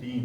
3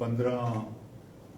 15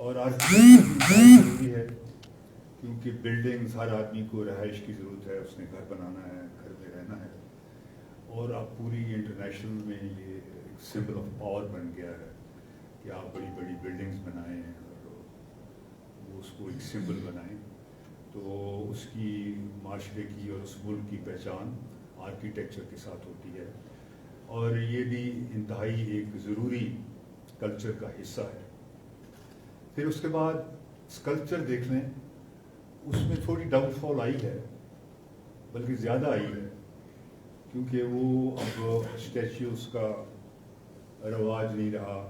اور آرکیٹیکچر ضروری ہے کیونکہ بلڈنگز ہر آدمی کو رہائش کی ضرورت ہے، اس نے گھر بنانا ہے، گھر میں رہنا ہے، اور اب پوری انٹرنیشنل میں یہ ایک سمبل آف پاور بن گیا ہے کہ آپ بڑی بڑی بلڈنگز بنائیں اور وہ اس کو ایک سمبل بنائیں، تو اس کی معاشرے کی اور اس ملک کی پہچان آرکیٹیکچر کے ساتھ ہوتی ہے، اور یہ بھی انتہائی ایک ضروری کلچر کا حصہ ہے۔ پھر اس کے بعد اسکلپچر دیکھ لیں، اس میں تھوڑی ڈاؤن فال آئی ہے، بلکہ زیادہ آئی ہے، کیونکہ وہ اب اسٹیچوز کا رواج نہیں رہا،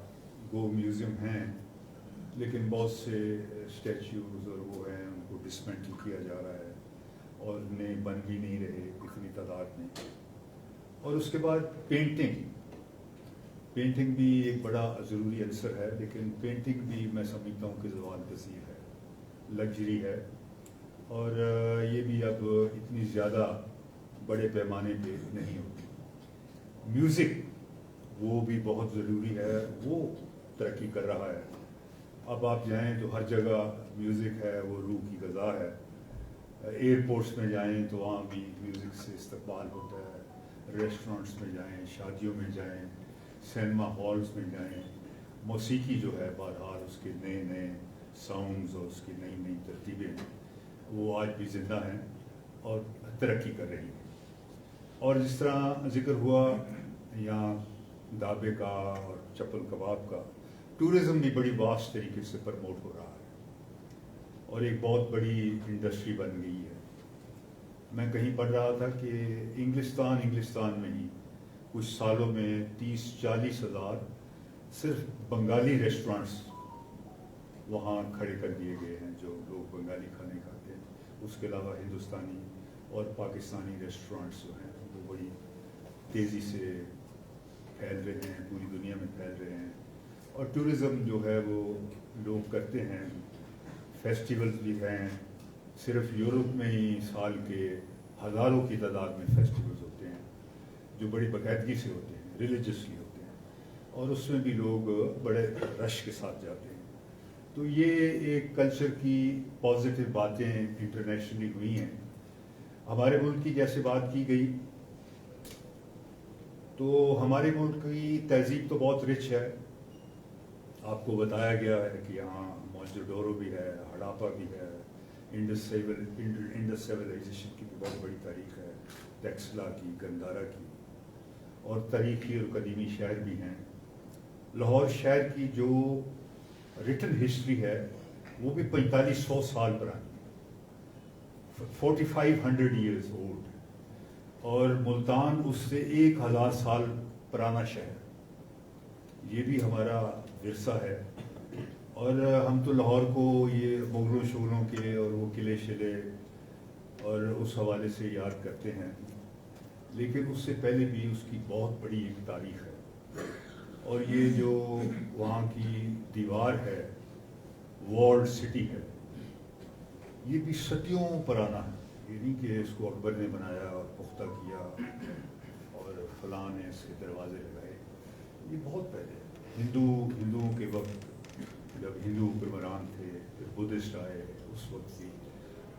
وہ میوزیم ہیں لیکن بہت سے اسٹیچوز اور وہ ہیں ان کو ڈسمینٹل کیا جا رہا ہے اور نئے بن بھی نہیں رہے اتنی تعداد میں۔ اور اس کے بعد پینٹنگ بھی ایک بڑا ضروری عنصر ہے، لیکن پینٹنگ بھی میں سمجھتا ہوں کہ زوال پذیر ہے، لگژری ہے، اور یہ بھی اب اتنی زیادہ بڑے پیمانے پہ نہیں ہوتی۔ میوزک وہ بھی بہت ضروری ہے، وہ ترقی کر رہا ہے، اب آپ جائیں تو ہر جگہ میوزک ہے، وہ روح کی غذا ہے، ایئرپورٹس میں جائیں تو وہاں بھی میوزک سے استقبال ہوتا ہے، ریسٹورنٹس میں جائیں، شادیوں میں جائیں، سینما ہالز میں جائیں، موسیقی جو ہے بہرحال اس کے نئے نئے ساؤنڈز اور اس کی نئی نئی ترتیبیں وہ آج بھی زندہ ہیں اور ترقی کر رہی ہیں۔ اور جس طرح ذکر ہوا یہاں ڈھابے کا اور چپل کباب کا، ٹورزم بھی بڑی واسٹ طریقے سے پرموٹ ہو رہا ہے اور ایک بہت بڑی انڈسٹری بن گئی ہے۔ میں کہیں پڑھ رہا تھا کہ انگلستان میں ہی کچھ سالوں میں 30-40 ہزار صرف بنگالی ریسٹورانٹس وہاں کھڑے کر دیے گئے ہیں جو لوگ بنگالی کھانے کھاتے ہیں۔ اس کے علاوہ ہندوستانی اور پاکستانی ریسٹورانٹس جو ہیں وہ بڑی تیزی سے پھیل رہے ہیں، پوری دنیا میں پھیل رہے ہیں، اور ٹورزم جو ہے وہ لوگ کرتے ہیں، فیسٹیولز بھی ہیں، صرف یورپ میں ہی سال کے ہزاروں کی تعداد میں فیسٹیولز ہوتے ہیں جو بڑی باقاعدگی سے ہوتے ہیں، ریلیجسلی ہوتے ہیں، اور اس میں بھی لوگ بڑے رش کے ساتھ جاتے ہیں۔ تو یہ ایک کلچر کی پازیٹیو باتیں انٹرنیشنلی ہوئی ہیں۔ ہمارے ملک کی جیسے بات کی گئی تو ہمارے ملک کی تہذیب تو بہت رچ ہے، آپ کو بتایا گیا ہے کہ یہاں موئنجو ڈورو بھی ہے، ہڑاپا بھی ہے، انڈس سیولائزیشن کی بھی بہت بڑی تاریخ ہے، ٹیکسلا کی، گندھارا کی، اور تاریخی اور قدیمی شہر بھی ہیں۔ لاہور شہر کی جو ریٹن ہسٹری ہے وہ بھی 4500 سال پرانی، 4500 ایئرز اولڈ، اور ملتان اس سے 1000 سال پرانا شہر، یہ بھی ہمارا ورثہ ہے۔ اور ہم تو لاہور کو یہ مغلوں شغلوں کے اور وہ قلعے شلے اور اس حوالے سے یاد کرتے ہیں، لیکن اس سے پہلے بھی اس کی بہت بڑی ایک تاریخ ہے، اور یہ جو وہاں کی دیوار ہے، والڈ سٹی ہے، یہ بھی صدیوں پرانا ہے، یہ نہیں کہ اس کو اکبر نے بنایا اور پختہ کیا اور فلاں نے اس کے دروازے لگائے، یہ بہت پہلے ہندوؤں کے وقت جب ہندو حکمران تھے، پھر بدھسٹ آئے، اس وقت بھی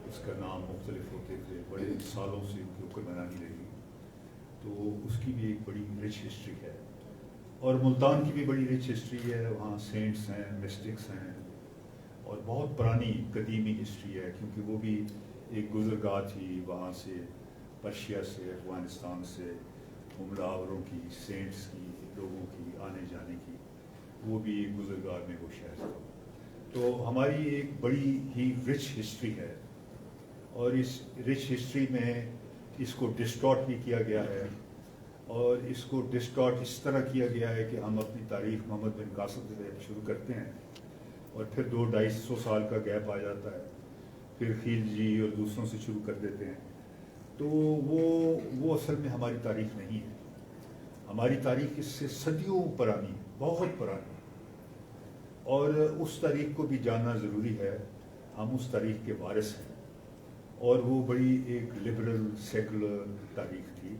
اس کا نام مختلف ہوتے تھے، بڑے سالوں سے ان کی حکمرانی رہی، تو اس کی بھی ایک بڑی رچ ہسٹری ہے۔ اور ملتان کی بھی بڑی رچ ہسٹری ہے، وہاں سینٹس ہیں، مسٹکس ہیں، اور بہت پرانی قدیمی ہسٹری ہے، کیونکہ وہ بھی ایک گزرگاہ تھی وہاں سے، پرشیا سے، افغانستان سے حملہ آوروں کی، سینٹس کی، لوگوں کی آنے جانے کی، وہ بھی ایک گزرگاہ میں وہ شہر تھا۔ تو ہماری ایک بڑی ہی رچ ہسٹری ہے، اور اس رچ ہسٹری میں اس کو ڈسٹارٹ بھی کیا گیا ہے، اور اس کو ڈسٹارٹ اس طرح کیا گیا ہے کہ ہم اپنی تاریخ محمد بن قاسم سے شروع کرتے ہیں اور پھر 200-250 سال کا گیپ آ جاتا ہے، پھر خلجی اور دوسروں سے شروع کر دیتے ہیں، تو وہ اصل میں ہماری تاریخ نہیں ہے۔ ہماری تاریخ اس سے صدیوں پرانی، بہت پرانی، اور اس تاریخ کو بھی جاننا ضروری ہے۔ ہم اس تاریخ کے وارث ہیں، اور وہ بڑی ایک لبرل سیکولر تاریخ تھی،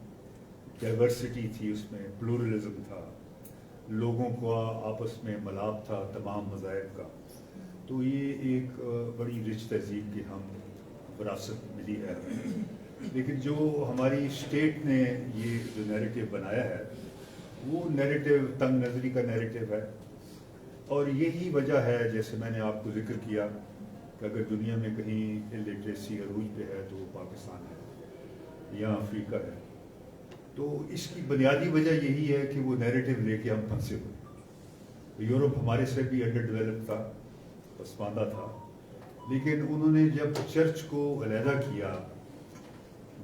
ڈائیورسٹی تھی، اس میں پلورلزم تھا، لوگوں کو آپس میں ملاپ تھا تمام مذاہب کا۔ تو یہ ایک بڑی رچ تہذیب کی ہم وراثت ملی ہے ہمیں. لیکن جو ہماری اسٹیٹ نے یہ جو نیریٹو بنایا ہے وہ نیریٹو تنگ نظری کا نیریٹو ہے. اور یہی وجہ ہے جیسے میں نے آپ کو ذکر کیا کہ اگر دنیا میں کہیں لٹریسی عروج پہ ہے تو وہ پاکستان ہے یا افریقہ ہے. تو اس کی بنیادی وجہ یہی ہے کہ وہ نیریٹو لے کے ہم پھنسے ہوئے. یورپ ہمارے سے بھی انڈر ڈیولپ تھا, پسماندہ تھا, لیکن انہوں نے جب چرچ کو علیحدہ کیا,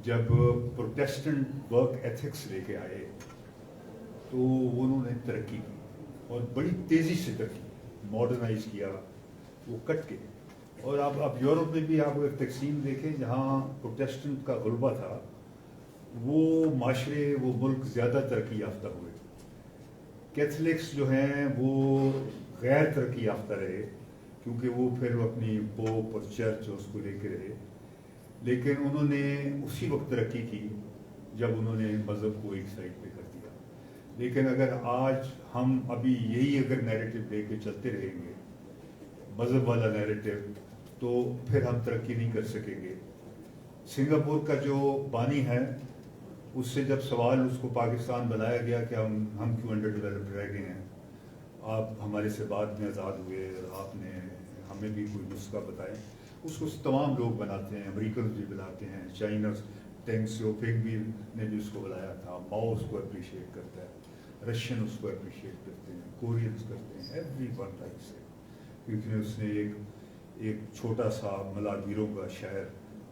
جب پروٹیسٹنٹ ورک ایتھکس لے کے آئے تو انہوں نے ترقی کی اور بڑی تیزی سے ترقی, ماڈرنائز کیا, وہ کٹ کے. اور اب یورپ میں بھی آپ ایک تقسیم دیکھیں جہاں پروٹیسٹنٹ کا غلبہ تھا وہ معاشرے وہ ملک زیادہ ترقی یافتہ ہوئے. کیتھولکس جو ہیں وہ غیر ترقی یافتہ رہے کیونکہ وہ پھر اپنی پوپ اور چرچ اس کو لے کے رہے. لیکن انہوں نے اسی وقت ترقی کی جب انہوں نے مذہب کو ایک سائڈ پہ کر دیا. لیکن اگر آج ہم ابھی یہی اگر نیریٹو لے کے چلتے رہیں گے, مذہب والا نیریٹو, تو پھر ہم ترقی نہیں کر سکیں گے. سنگاپور کا جو بانی ہے اس سے جب سوال اس کو پاکستان بنایا گیا کہ ہم کیوں انڈر ڈیولپڈ رہ گئے ہیں, آپ ہمارے سے بعد میں آزاد ہوئے اور آپ نے ہمیں بھی کوئی نسخہ بتائے. اس کو تمام لوگ بناتے ہیں, امریکنز بھی بناتے ہیں, چائنا ٹینگ سیوپنگ بھی نے بھی اس کو بنایا تھا, ماؤ اس کو اپریشیٹ کرتا ہے, رشین اس کو اپریشیٹ کرتے ہیں, کورینز کرتے ہیں, ایوری ون لائکس ہے کیونکہ اس نے ایک چھوٹا سا ملاویروں کا شہر,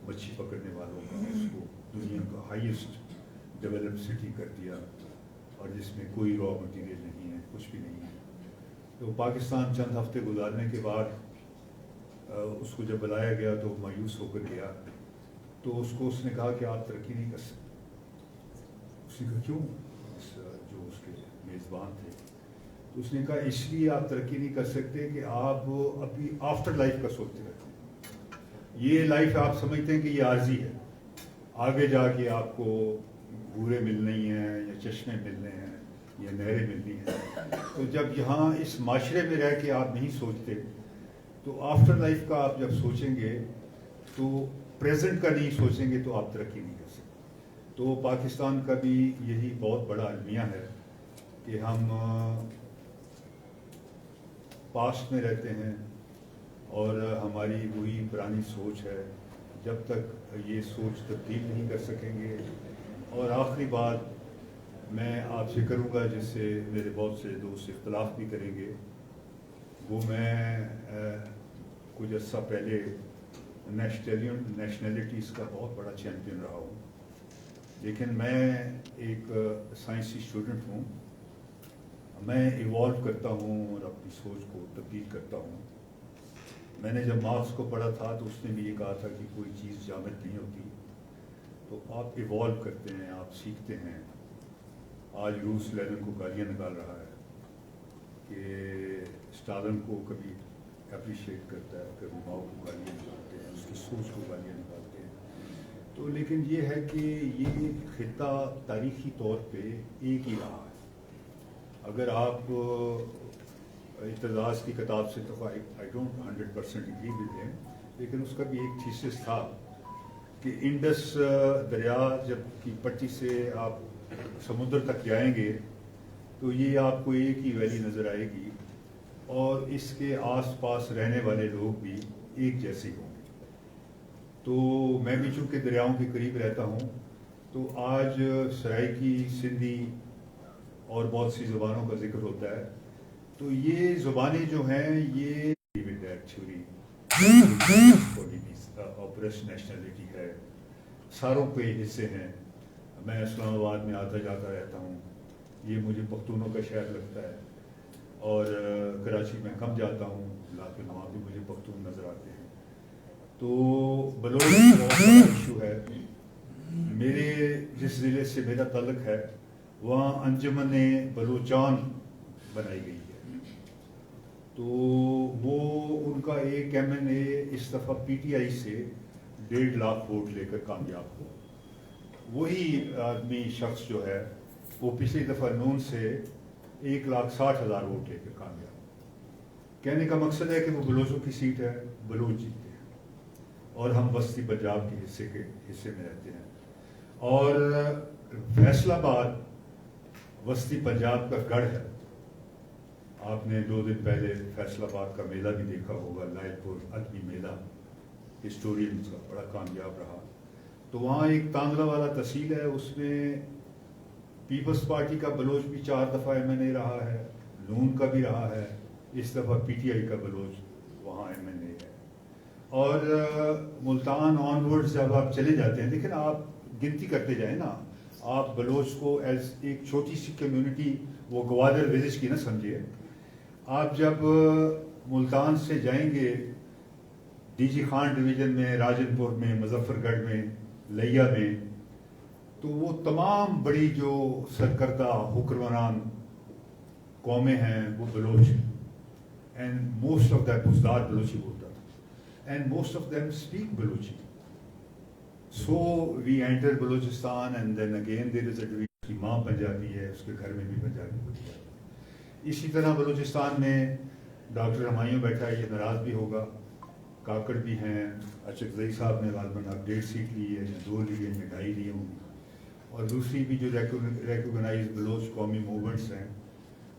مچھلی پکڑنے والوں کا, اس کو دنیا کا ہائیسٹ ڈیولپ سٹی کر دیا اور جس میں کوئی را مٹیریل نہیں ہے, کچھ بھی نہیں ہے. تو پاکستان چند ہفتے گزارنے کے بعد اس کو جب بلایا گیا تو مایوس ہو کر گیا. تو اس نے کہا کہ آپ ترقی نہیں کر سکتے. اس نے کہا کیوں؟ جو اس کے میزبان تھے تو اس نے کہا اس لیے آپ ترقی نہیں کر سکتے کہ آپ ابھی آفٹر لائف کا سوچتے رہتے ہیں. یہ لائف آپ سمجھتے ہیں کہ یہ عارضی ہے, آگے جا کے آپ کو بورے ملنے ہیں یا چشمے ملنے ہیں یا نہریں ملنی ہیں. تو جب یہاں اس معاشرے میں رہ کے آپ نہیں سوچتے تو آفٹر لائف کا آپ جب سوچیں گے تو پریزنٹ کا نہیں سوچیں گے تو آپ ترقی نہیں کر سکتے. تو پاکستان کا بھی یہی بہت بڑا المیہ ہے کہ ہم پاسٹ میں رہتے ہیں اور ہماری وہی پرانی سوچ ہے. جب تک یہ سوچ تبدیل نہیں کر سکیں گے. اور آخری بات میں آپ سے کروں گا جس سے میرے بہت سے دوست اختلاف بھی کریں گے, وہ میں کچھ عرصہ پہلے نیشنلٹیز کا بہت بڑا چیمپئن رہا ہوں, لیکن میں ایک سائنسی اسٹوڈنٹ ہوں. میں ایوالو کرتا ہوں اور اپنی سوچ کو تبدیل کرتا ہوں. میں نے جب مارکس کو پڑھا تھا تو اس نے بھی یہ کہا تھا کہ کوئی چیز جامد نہیں ہوتی, تو آپ ایوالو کرتے ہیں, آپ سیکھتے ہیں. آج روس لینن کو گالیاں نکال رہا ہے کہ اسٹالن کو کبھی اپریشیٹ کرتا ہے, کبھی ماؤ کو گالیاں نکالتے ہیں, اس کی سوچ کو گالیاں نکالتے ہیں. تو لیکن یہ ہے کہ یہ خطہ تاریخی طور پہ ایک ہی رہا ہے. اگر آپ اعتزاز کی کتاب سے تو آئی ڈونٹ 100% اگری ود ہم, لیکن اس کا بھی ایک تھیسس تھا کہ انڈس دریا جب کی پٹی سے آپ سمندر تک جائیں گے تو یہ آپ کو ایک ہی ویلی نظر آئے گی اور اس کے آس پاس رہنے والے لوگ بھی ایک جیسے ہوں گے. تو میں بھی چونکہ دریاؤں کے قریب رہتا ہوں تو آج سرائیکی, سندھی اور بہت سی زبانوں کا ذکر ہوتا ہے. تو یہ زبانیں جو ہیں یہ تھیوری آپریشن نیشنلٹی ہے, ساروں کے حصے ہیں. میں اسلام آباد میں آتا جاتا رہتا ہوں, یہ مجھے پختونوں کا شہر لگتا ہے, اور کراچی میں کم جاتا ہوں لیکن وہاں بھی مجھے پختون نظر آتے ہیں. تو بلوچ بہت بڑا ایشو ہے. میرے جس ضلع سے میرا تعلق ہے وہاں انجمن بلوچان بنائی گئی ہے. تو وہ ان کا ایک MNA اس دفعہ PTI سے 1.5 لاکھ ووٹ لے کر کامیاب ہو. وہی آدمی شخص جو ہے وہ پچھلی دفعہ نون سے 1,60,000 ووٹ لے کر کامیاب. کہنے کا مقصد ہے کہ وہ بلوچوں کی سیٹ ہے، بلوچ جیتے ہیں اور ہم وسطی پنجاب کے حصے میں رہتے ہیں. اور فیصل آباد وسطی پنجاب کا گڑھ ہے. آپ نے 2 دن پہلے فیصل آباد کا میلہ بھی دیکھا ہوگا، لائل پور ادبی میلہ، ہسٹورین کا بڑا کامیاب رہا. تو وہاں ایک تانگلہ والا تحصیل ہے، اس میں پیپلز پارٹی کا بلوچ بھی 4 دفعہ MNA رہا ہے، نون کا بھی رہا ہے، اس دفعہ PTI کا بلوچ وہاں MNA ہے. اور ملتان آن ورڈ جب آپ چلے جاتے ہیں، لیکن آپ گنتی کرتے جائیں نا، آپ بلوچ کو ایز ایک چھوٹی سی کمیونٹی، وہ گوادر ولیج کی نہ سمجھیے. آپ جب ملتان سے جائیں گے DG خان ڈویژن میں، راجن پور میں، مظفر گڑھ میں، لیا میں، تو وہ تمام بڑی جو سرکردہ حکمران قومیں ہیں وہ بلوچ ہیں. And most of that Buzdar Balochi بولتا تھا، and most of them speak Balochi. So we enter Balochistan and then again there is a division. اس کی ماں پنجابی ہے، اس کے گھر میں بھی پنجابی ہوتی ہے. اسی طرح بلوچستان میں ڈاکٹر ہمایوں بیٹھا ہے، یہ ناراض بھی ہوگا. کاکڑ بھی ہیں، اچکزئی صاحب نے غالباً اب 1.5 سیٹ لی ہے یا 2 لی ہے یا 2.5 لی ہوں گی. اور دوسری بھی جو ریکوگنائز بلوچ قومی موومنٹس ہیں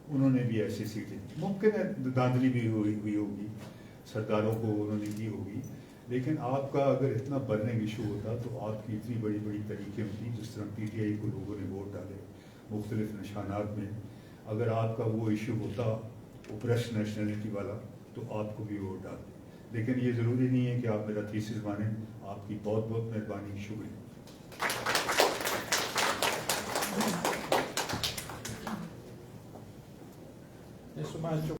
انہوں نے بھی ایسی سیٹیں، ممکن ہے دھاندلی بھی ہوئی ہوگی، سرداروں کو انہوں نے کی ہوگی. لیکن آپ کا اگر اتنا برننگ ایشو ہوتا تو آپ کی اتنی بڑی بڑی طریقیں ہوتی، جس طرح PTI کو لوگوں نے ووٹ ڈالے مختلف نشانات میں. اگر آپ کا وہ ایشو ہوتا اوپریس نیشنلٹی والا تو آپ کو بھی ووٹ ڈالتے. لیکن یہ ضروری نہیں ہے کہ آپ میرا تھیسس مانیں. آپ کی بہت بہت مہربانی، شکریہ. Neste mais